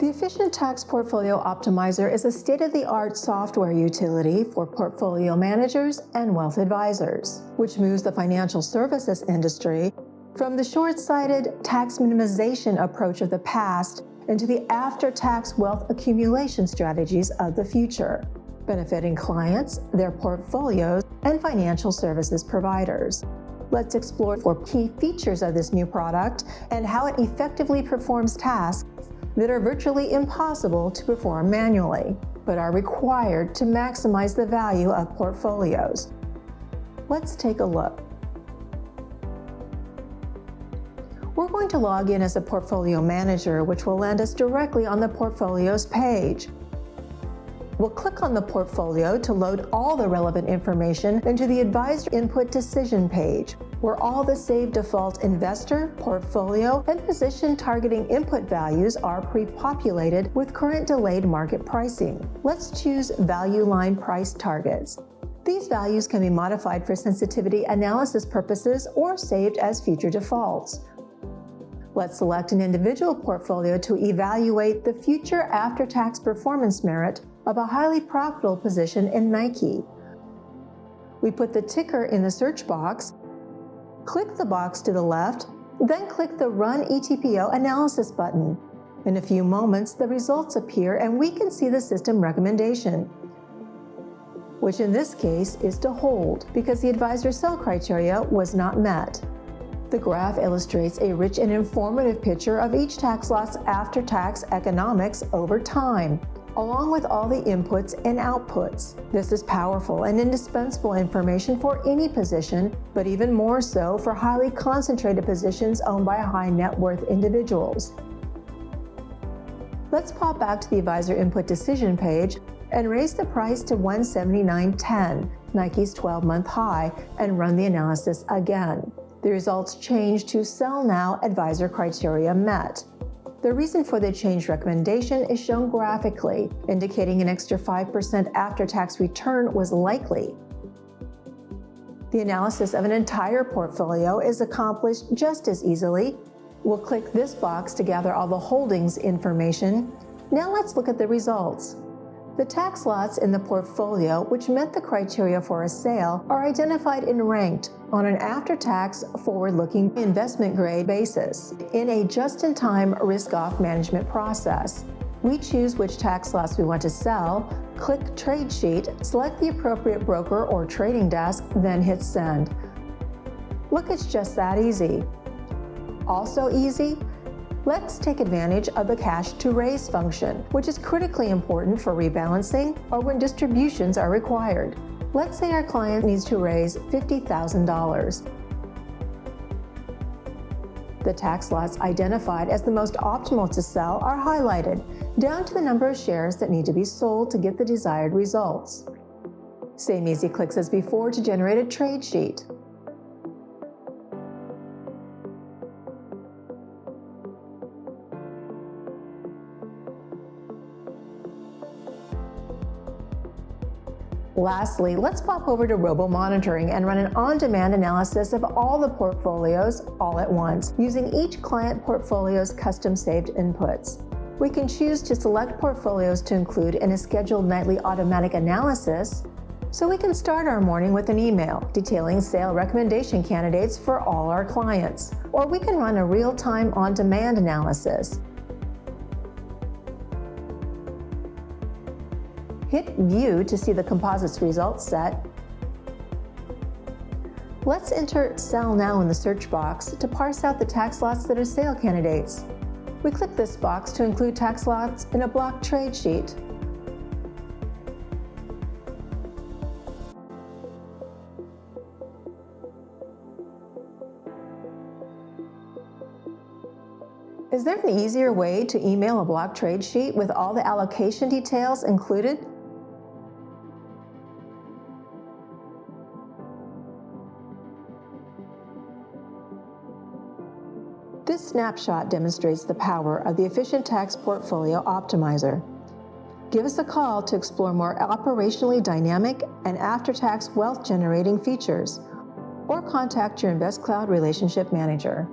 The Efficient Tax Portfolio Optimizer is a state-of-the-art software utility for portfolio managers and wealth advisors, which moves the financial services industry from the short-sighted tax minimization approach of the past into the after-tax wealth accumulation strategies of the future, benefiting clients, their portfolios, and financial services providers. Let's explore 4 key features of this new product and how it effectively performs tasks that are virtually impossible to perform manually, but are required to maximize the value of portfolios. Let's take a look. We're going to log in as a portfolio manager, which will land us directly on the Portfolios page. We'll click on the portfolio to load all the relevant information into the Advisor Input Decision page, where all the saved default investor, portfolio, and position targeting input values are pre-populated with current delayed market pricing. Let's choose Value Line Price Targets. These values can be modified for sensitivity analysis purposes or saved as future defaults. Let's select an individual portfolio to evaluate the future after-tax performance merit of a highly profitable position in Nike. We put the ticker in the search box, click the box to the left, then click the Run ETPO Analysis button. In a few moments, the results appear and we can see the system recommendation, which in this case is to hold because the advisor sell criteria was not met. The graph illustrates a rich and informative picture of each tax lot's after-tax economics over time, along with all the inputs and outputs. This is powerful and indispensable information for any position, but even more so for highly concentrated positions owned by high net worth individuals. Let's pop back to the Advisor Input Decision page and raise the price to $179.10, Nike's 12-month high, and run the analysis again. The results change to Sell Now, Advisor Criteria Met. The reason for the changed recommendation is shown graphically, indicating an extra 5% after-tax return was likely. The analysis of an entire portfolio is accomplished just as easily. We'll click this box to gather all the holdings information. Now let's look at the results. The tax lots in the portfolio which met the criteria for a sale are identified and ranked on an after-tax, forward-looking investment grade basis in a just-in-time risk-off management process. We choose which tax lots we want to sell, click Trade Sheet, select the appropriate broker or trading desk, then hit Send. Look, it's just that easy. Also easy? Let's take advantage of the cash to raise function, which is critically important for rebalancing or when distributions are required. Let's say our client needs to raise $50,000. The tax lots identified as the most optimal to sell are highlighted, down to the number of shares that need to be sold to get the desired results. Same easy clicks as before to generate a trade sheet. Lastly, let's pop over to Robo Monitoring and run an on-demand analysis of all the portfolios all at once, using each client portfolio's custom-saved inputs. We can choose to select portfolios to include in a scheduled nightly automatic analysis, so we can start our morning with an email detailing sale recommendation candidates for all our clients. Or we can run a real-time on-demand analysis. Hit View to see the composites results set. Let's enter Sell Now in the search box to parse out the tax lots that are sale candidates. We click this box to include tax lots in a block trade sheet. Is there an easier way to email a block trade sheet with all the allocation details included? This snapshot demonstrates the power of the Efficient Tax Portfolio Optimizer. Give us a call to explore more operationally dynamic and after-tax wealth-generating features, or contact your InvestCloud relationship manager.